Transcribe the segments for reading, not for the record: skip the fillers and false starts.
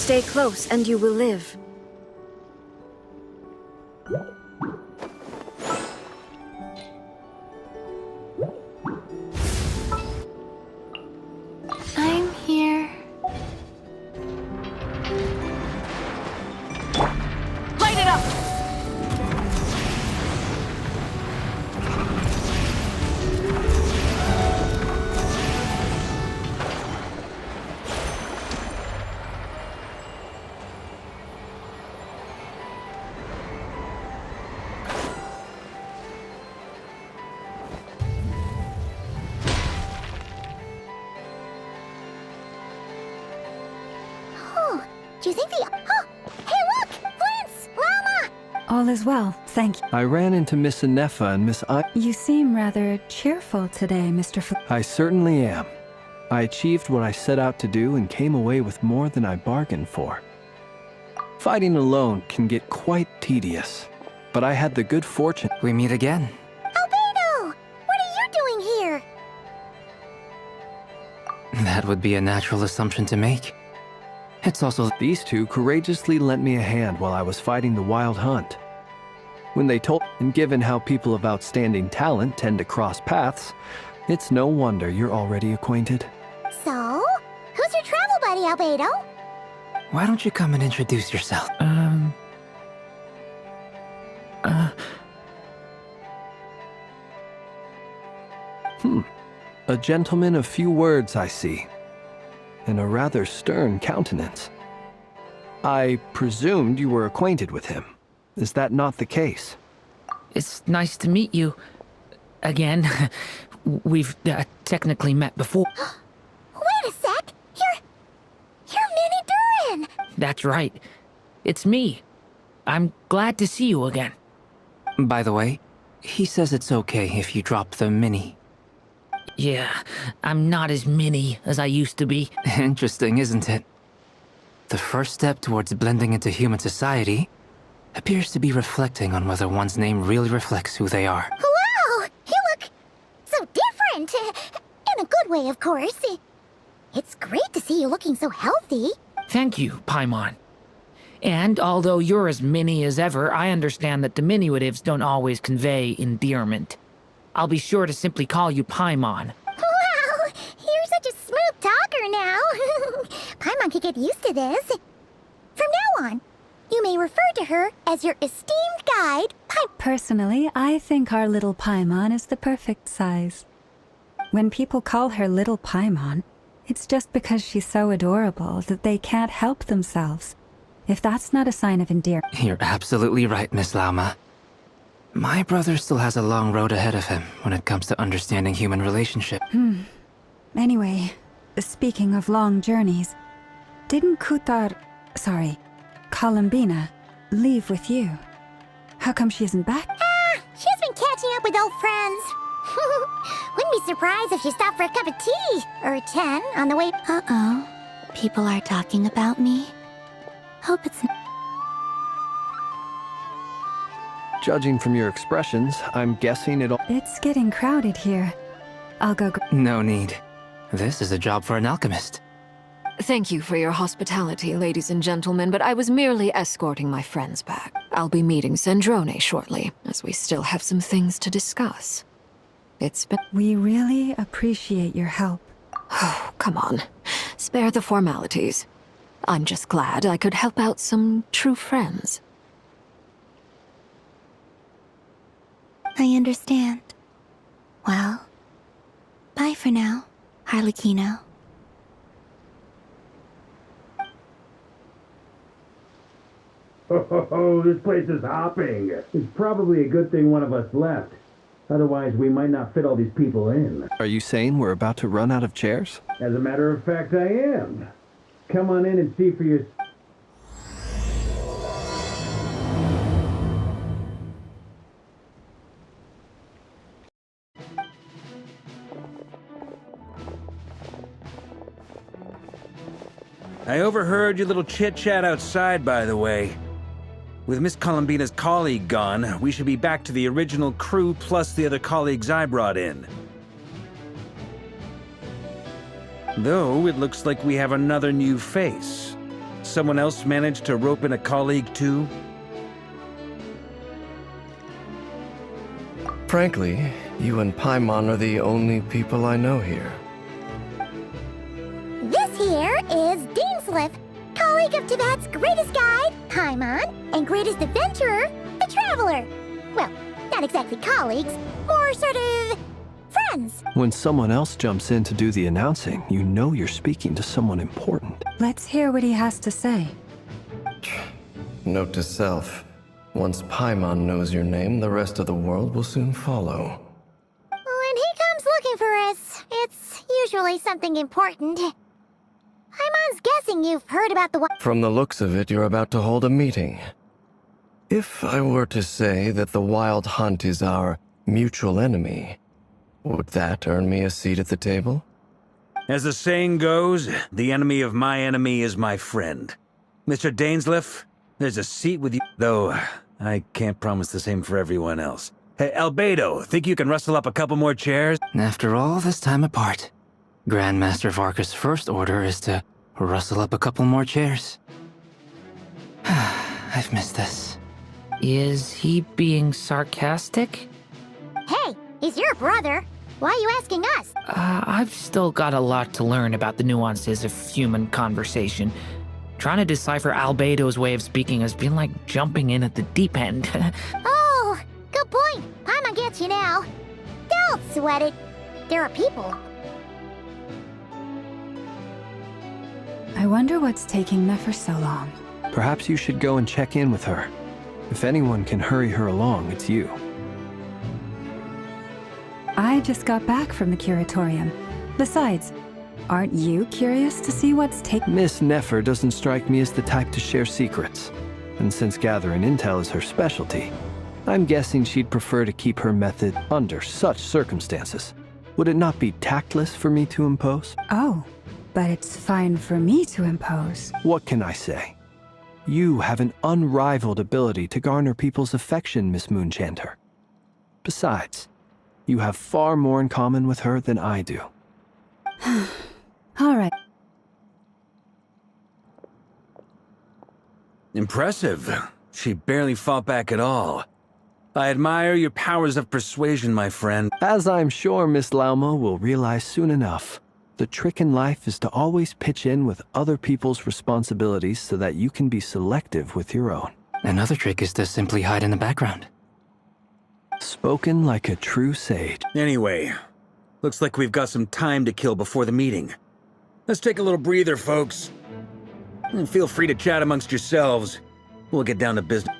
Stay close and you will live. I'm here. Light it up! Do you think the... Oh! Hey, look! Prince! Llama! All is well, thank you. I ran into Miss Anefa and Miss I... You seem rather cheerful today, Mr. I certainly am. I achieved what I set out to do and came away with more than I bargained for. Fighting alone can get quite tedious, but I had the good fortune... We meet again. Albedo! What are you doing here? That would be a natural assumption to make. It's also... These two courageously lent me a hand while I was fighting the wild hunt. When they told... And given how people of outstanding talent tend to cross paths, it's no wonder you're already acquainted. So? Who's your travel buddy, Albedo? Why don't you come and introduce yourself? A gentleman of few words, I see. And a rather stern countenance. I presumed you were acquainted with him. Is that not the case? It's nice to meet you. Again. We've technically met before. Wait a sec! You're Minnie Durin! That's right. It's me. I'm glad to see you again. By the way, he says it's okay if you drop the mini. Yeah, I'm not as mini as I used to be. Interesting, isn't it? The first step towards blending into human society appears to be reflecting on whether one's name really reflects who they are. Wow! You look so different! In a good way, of course. It's great to see you looking so healthy. Thank you, Paimon. And although you're as mini as ever, I understand that diminutives don't always convey endearment. I'll be sure to simply call you Paimon. Wow! You're such a smooth talker now. Paimon could get used to this. From now on, you may refer to her as your esteemed guide, Personally, I think our little Paimon is the perfect size. When people call her Little Paimon, it's just because she's so adorable that they can't help themselves. If that's not a sign of endearment. You're absolutely right, Miss Lauma. My brother still has a long road ahead of him when it comes to understanding human relationship. Anyway, speaking of long journeys, didn't Columbina, leave with you? How come she isn't back? She's been catching up with old friends. Wouldn't be surprised if she stopped for a cup of tea or 10 on the way. Uh-oh. People are talking about me. Hope it's... Judging from your expressions, I'm guessing it'll... It's getting crowded here. I'll go... No need. This is a job for an alchemist. Thank you for your hospitality, ladies and gentlemen, but I was merely escorting my friends back. I'll be meeting Zendrone shortly, as we still have some things to discuss. It's been... We really appreciate your help. Oh, come on. Spare the formalities. I'm just glad I could help out some true friends. I understand. Well, bye for now, Harlequino. Oh, this place is hopping. It's probably a good thing one of us left. Otherwise, we might not fit all these people in. Are you saying we're about to run out of chairs? As a matter of fact, I am. Come on in and see for yourself. I overheard your little chit-chat outside, by the way. With Miss Columbina's colleague gone, we should be back to the original crew plus the other colleagues I brought in. Though, it looks like we have another new face. someone else managed to rope in a colleague too? Frankly, you and Paimon are the only people I know here. This here is Deansliff, colleague of Tibet's greatest guide, Paimon, and greatest adventurer, the Traveler. Well, not exactly colleagues, more sort of friends. When someone else jumps in to do the announcing, you know you're speaking to someone important. Let's hear what he has to say. Note to self. Once Paimon knows your name, the rest of the world will soon follow. When he comes looking for us, it's usually something important. Paimon's guessing you've heard about the From the looks of it, you're about to hold a meeting. If I were to say that the Wild Hunt is our mutual enemy, would that earn me a seat at the table? As the saying goes, the enemy of my enemy is my friend. Mr. Dainsliff, there's a seat with you, though I can't promise the same for everyone else. Hey, Albedo, think you can rustle up a couple more chairs? After all this time apart, Grandmaster Varka's first order is to rustle up a couple more chairs. I've missed this. Is he being sarcastic? Hey, he's your brother. Why are you asking us? I've still got a lot to learn about the nuances of human conversation. Trying to decipher Albedo's way of speaking has been like jumping in at the deep end. Oh, good point. Paimon gets you now. Don't sweat it. There are people. I wonder what's taking Nefer so long. Perhaps you should go and check in with her. If anyone can hurry her along, it's you. I just got back from the curatorium. Besides, aren't you curious to see what's taking... Miss Nefer doesn't strike me as the type to share secrets. And since gathering intel is her specialty, I'm guessing she'd prefer to keep her method under such circumstances. Would it not be tactless for me to impose? Oh, but it's fine for me to impose. What can I say? You have an unrivaled ability to garner people's affection, Miss Moonchanter. Besides, you have far more in common with her than I do. All right. Impressive. She barely fought back at all. I admire your powers of persuasion, my friend. As I'm sure Miss Lauma will realize soon enough, the trick in life is to always pitch in with other people's responsibilities so that you can be selective with your own. Another trick is to simply hide in the background. Spoken like a true sage. Anyway, looks like we've got some time to kill before the meeting. Let's take a little breather, folks. And feel free to chat amongst yourselves. We'll get down to business.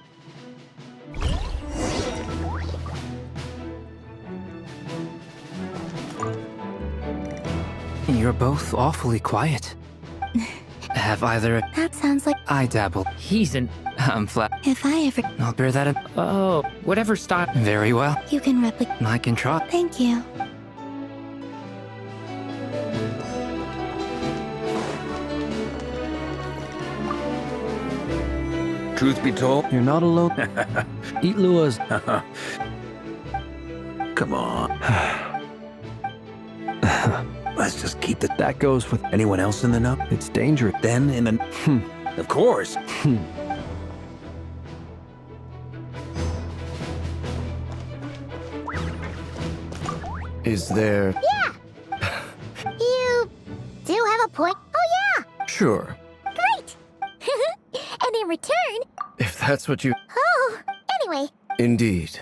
You're both awfully quiet. Have either... That sounds like I dabble. He's an... I'm flat. if I ever... I'll bear that in... Oh, whatever style... Very well. You can replicate. I can try. Thank you. Truth be told, You're not alone. Eat Lua's. come on. Let's just keep it. That goes with... Anyone else in the know? It's dangerous. Then in the... Of course. Is there... Yeah. You do have a point. Oh, yeah. Sure. Great. And in return... If that's what you... Oh, anyway. Indeed.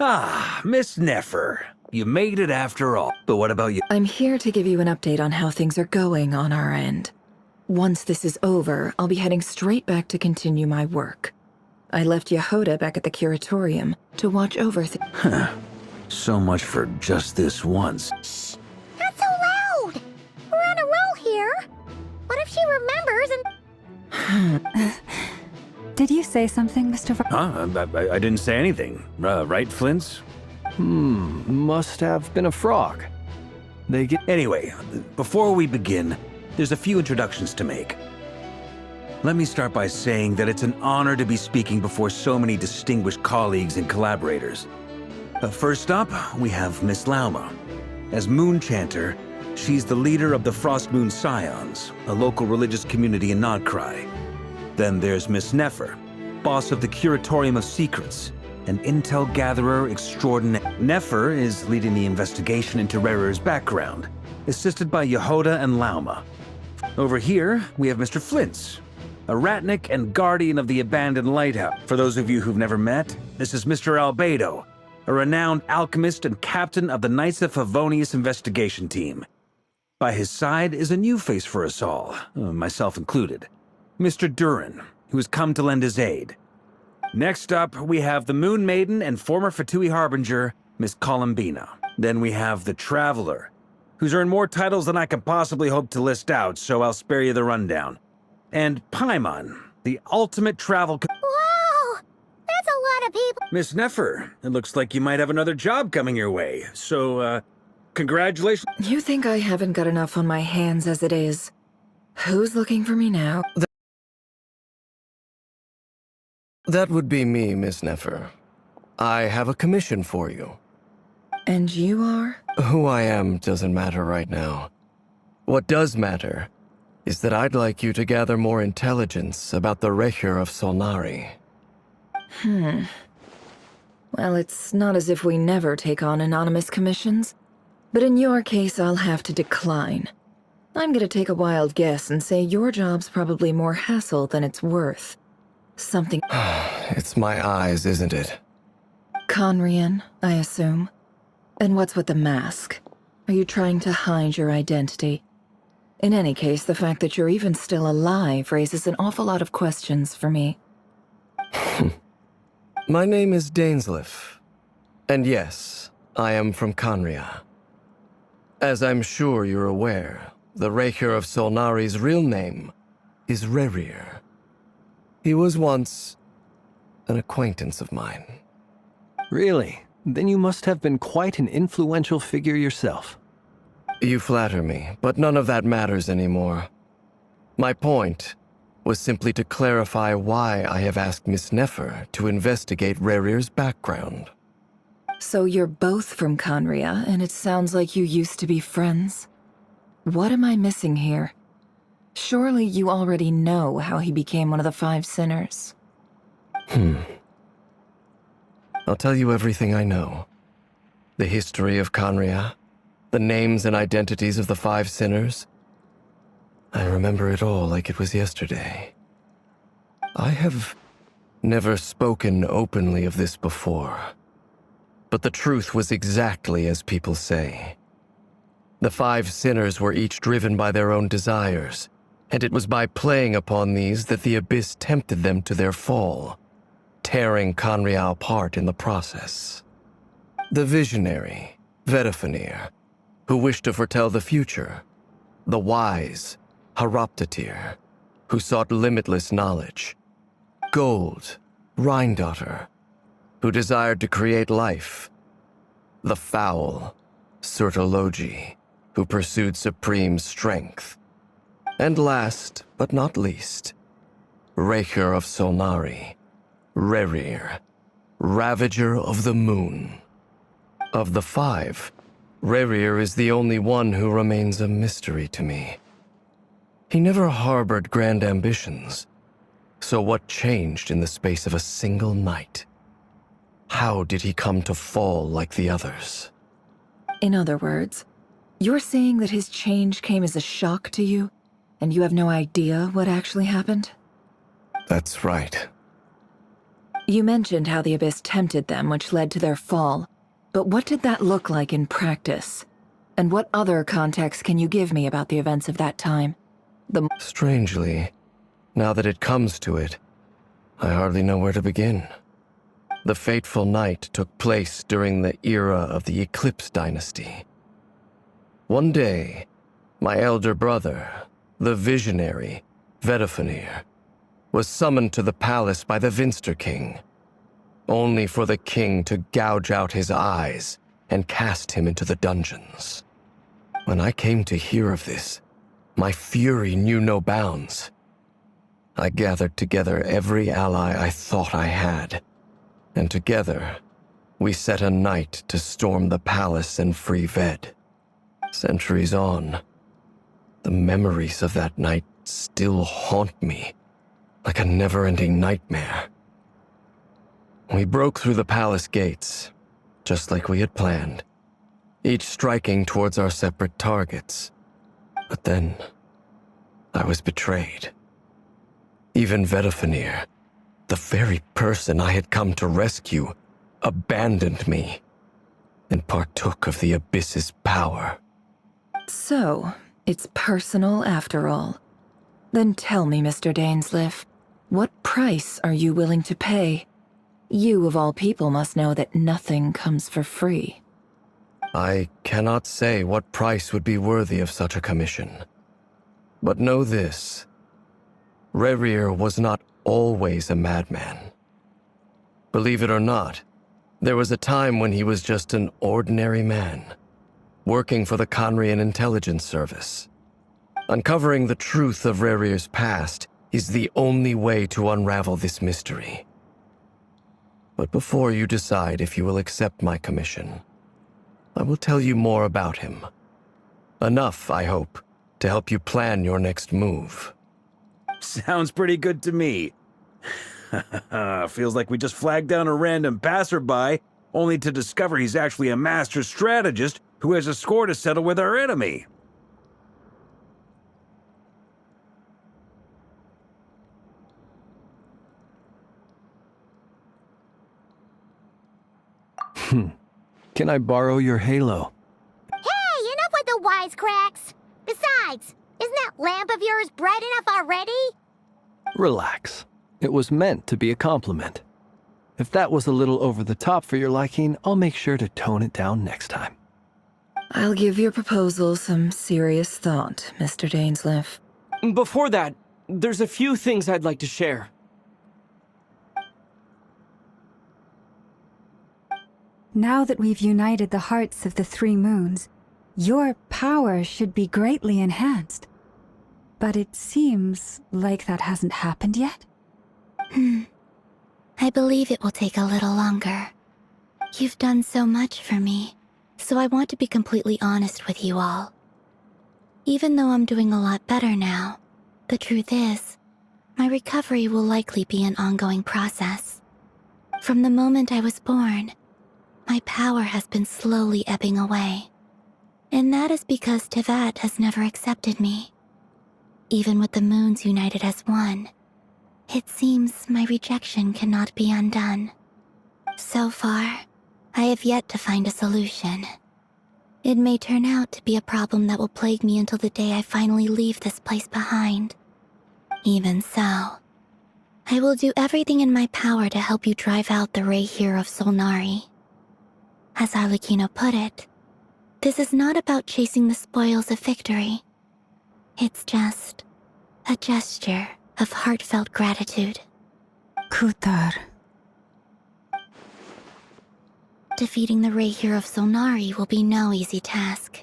Ah, Miss Nefer. You made it after all. But what about you? I'm here to give you an update on how things are going on our end. Once this is over, I'll be heading straight back to continue my work. I left Yehoda back at the curatorium to watch over things. So much for just this once. Shh. Not so loud. We're on a roll here. What if she remembers and... Did you say something, Mr. I didn't say anything. Right, Flint's? Must have been a frog. They get. Anyway, before we begin, there's a few introductions to make. Let me start by saying that it's an honor to be speaking before so many distinguished colleagues and collaborators. First up, we have Miss Lauma. As Moon Chanter, she's the leader of the Frost Moon Scions, a local religious community in Nodcry. Then there's Miss Nefer, boss of the Curatorium of Secrets, an intel gatherer extraordinaire. Nefer is leading the investigation into Rerer's background, assisted by Yehoda and Lauma. Over here, we have Mr. Flintz, a ratnik and guardian of the abandoned lighthouse. For those of you who've never met, this is Mr. Albedo, a renowned alchemist and captain of the Knights of Favonius investigation team. By his side is a new face for us all, myself included, Mr. Durin, who has come to lend his aid. Next up, we have the Moon Maiden and former Fatui Harbinger, Miss Columbina. Then we have the Traveler, who's earned more titles than I can possibly hope to list out, so I'll spare you the rundown. And Paimon, the ultimate travel... Wow! That's a lot of people. Miss Nefer, it looks like you might have another job coming your way, so, congratulations. You think I haven't got enough on my hands as it is? Who's looking for me now? That would be me, Miss Nefer. I have a commission for you. And you are? Who I am doesn't matter right now. What does matter is that I'd like you to gather more intelligence about the Recher of Solnari. Well, it's not as if we never take on anonymous commissions. But in your case, I'll have to decline. I'm gonna take a wild guess and say your job's probably more hassle than it's worth. Something... It's my eyes, isn't it? Conrian, I assume. And what's with the mask? Are you trying to hide your identity? In any case, the fact that you're even still alive raises an awful lot of questions for me. My name is Dainsleif. And yes, I am from Conria. As I'm sure you're aware, the Recher of Solnari's real name is Rerir. He was once an acquaintance of mine. Really? Then you must have been quite an influential figure yourself. You flatter me, but none of that matters anymore. My point was simply to clarify why I have asked Miss Nefer to investigate Rerir's background. So you're both from Conria, and it sounds like you used to be friends? What am I missing here? Surely you already know how he became one of the Five Sinners. I'll tell you everything I know. The history of Conria, the names and identities of the Five Sinners. I remember it all like it was yesterday. I have never spoken openly of this before. But the truth was exactly as people say. The Five Sinners were each driven by their own desires, and it was by playing upon these that the Abyss tempted them to their fall, tearing Conria apart in the process. The visionary, Vedifenir, who wished to foretell the future. The wise, Haroptatir, who sought limitless knowledge. Gold, Rhindaughter, who desired to create life. The foul, Surtologi, who pursued supreme strength. And last, but not least, Recher of Solnari, Rerir, Ravager of the Moon. Of the five, Rerir is the only one who remains a mystery to me. He never harbored grand ambitions. So what changed in the space of a single night? How did he come to fall like the others? In other words, you're saying that his change came as a shock to you, and you have no idea what actually happened? That's right. You mentioned how the Abyss tempted them, which led to their fall. But what did that look like in practice? And what other context can you give me about the events of that time? Strangely, now that it comes to it, I hardly know where to begin. The fateful night took place during the era of the Eclipse Dynasty. One day, my elder brother, the visionary, Vedifenir, was summoned to the palace by the Vinster King, only for the king to gouge out his eyes and cast him into the dungeons. When I came to hear of this, my fury knew no bounds. I gathered together every ally I thought I had, and together we set a night to storm the palace and free Ved. Centuries on, the memories of that night still haunt me like a never-ending nightmare. We broke through the palace gates, just like we had planned, each striking towards our separate targets. But then, I was betrayed. Even Vedafenir, the very person I had come to rescue, abandoned me and partook of the Abyss's power. So, it's personal after all. Then tell me, Mr. Dainsleif, what price are you willing to pay? You, of all people, must know that nothing comes for free. I cannot say what price would be worthy of such a commission. But know this. Rerir was not always a madman. Believe it or not, there was a time when he was just an ordinary man, working for the Conrian Intelligence Service. Uncovering the truth of Rerir's past is the only way to unravel this mystery. But before you decide if you will accept my commission, I will tell you more about him. Enough, I hope, to help you plan your next move. Sounds pretty good to me. Feels like we just flagged down a random passerby, only to discover he's actually a master strategist who has a score to settle with our enemy. Can I borrow your halo? Hey, enough with the wisecracks! Besides, isn't that lamp of yours bright enough already? Relax. It was meant to be a compliment. If that was a little over the top for your liking, I'll make sure to tone it down next time. I'll give your proposal some serious thought, Mr. Dainsleif. Before that, there's a few things I'd like to share. Now that we've united the hearts of the three moons, your power should be greatly enhanced. But it seems like that hasn't happened yet. I believe it will take a little longer. You've done so much for me, so I want to be completely honest with you all. Even though I'm doing a lot better now, the truth is, my recovery will likely be an ongoing process. From the moment I was born, my power has been slowly ebbing away. And that is because Tevat has never accepted me. Even with the moons united as one, it seems my rejection cannot be undone. So far, I have yet to find a solution. It may turn out to be a problem that will plague me until the day I finally leave this place behind. Even so, I will do everything in my power to help you drive out the Re'hir of Solnari. As Arlecchino put it, this is not about chasing the spoils of victory. It's just a gesture of heartfelt gratitude. Kutar. Defeating the Re'hir of Solnari will be no easy task.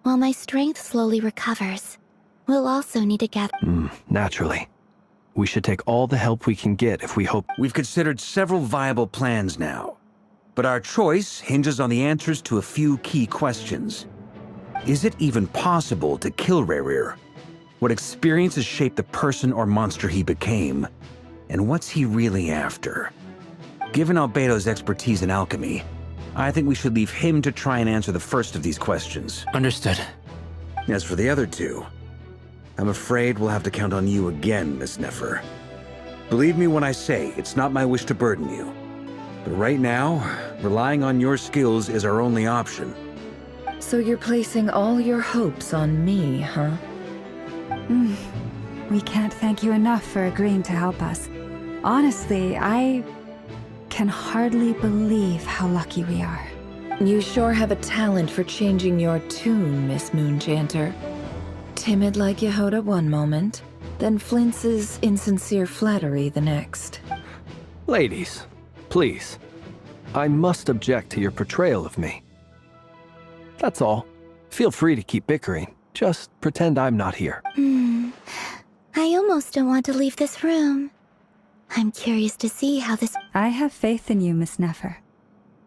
While my strength slowly recovers, we'll also need to gather... Naturally. We should take all the help we can get if we hope... We've considered several viable plans now, but our choice hinges on the answers to a few key questions. Is it even possible to kill Rerir? What experiences shaped the person or monster he became? And what's he really after? Given Albedo's expertise in alchemy, I think we should leave him to try and answer the first of these questions. Understood. As for the other two, I'm afraid we'll have to count on you again, Miss Nefer. Believe me when I say it's not my wish to burden you. But right now, relying on your skills is our only option. So you're placing all your hopes on me, huh? We can't thank you enough for agreeing to help us. Honestly, I can hardly believe how lucky we are. You sure have a talent for changing your tune, Miss Moonchanter. Timid like Yehoda one moment, then flinches insincere flattery the next. Ladies, please. I must object to your portrayal of me. That's all. Feel free to keep bickering. Just pretend I'm not here. I almost don't want to leave this room. I'm curious to see how this... I have faith in you, Miss Nefer.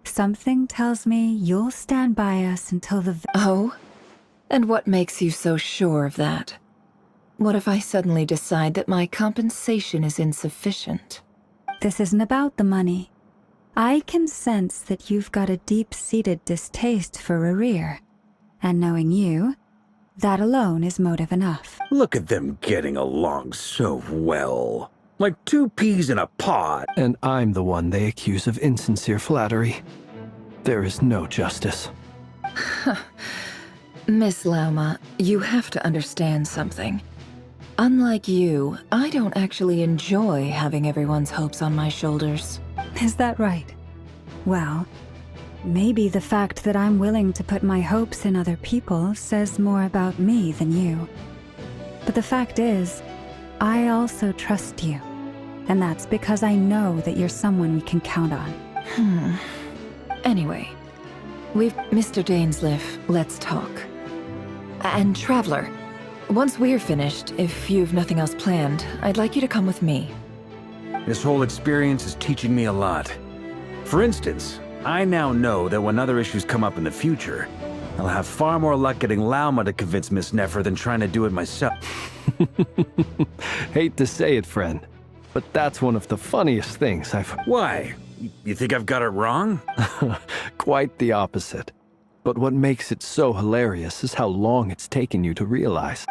Something tells me you'll stand by us until the... Oh? And what makes you so sure of that? What if I suddenly decide that my compensation is insufficient? This isn't about the money. I can sense that you've got a deep-seated distaste for Rerir. And knowing you, that alone is motive enough. Look at them getting along so well. Like two peas in a pod. And I'm the one they accuse of insincere flattery. There is no justice. Miss Lauma, you have to understand something. Unlike you, I don't actually enjoy having everyone's hopes on my shoulders. Is that right? Well, maybe the fact that I'm willing to put my hopes in other people says more about me than you. But the fact is, I also trust you. And that's because I know that you're someone we can count on. Anyway, Mr. Dainsleif, let's talk. And Traveler, once we're finished, if you've nothing else planned, I'd like you to come with me. This whole experience is teaching me a lot. For instance, I now know that when other issues come up in the future, I'll have far more luck getting Lauma to convince Miss Nefer than trying to do it myself. Hate to say it, friend, but that's one of the funniest things I've... Why? You think I've got it wrong? Quite the opposite. But what makes it so hilarious is how long it's taken you to realize.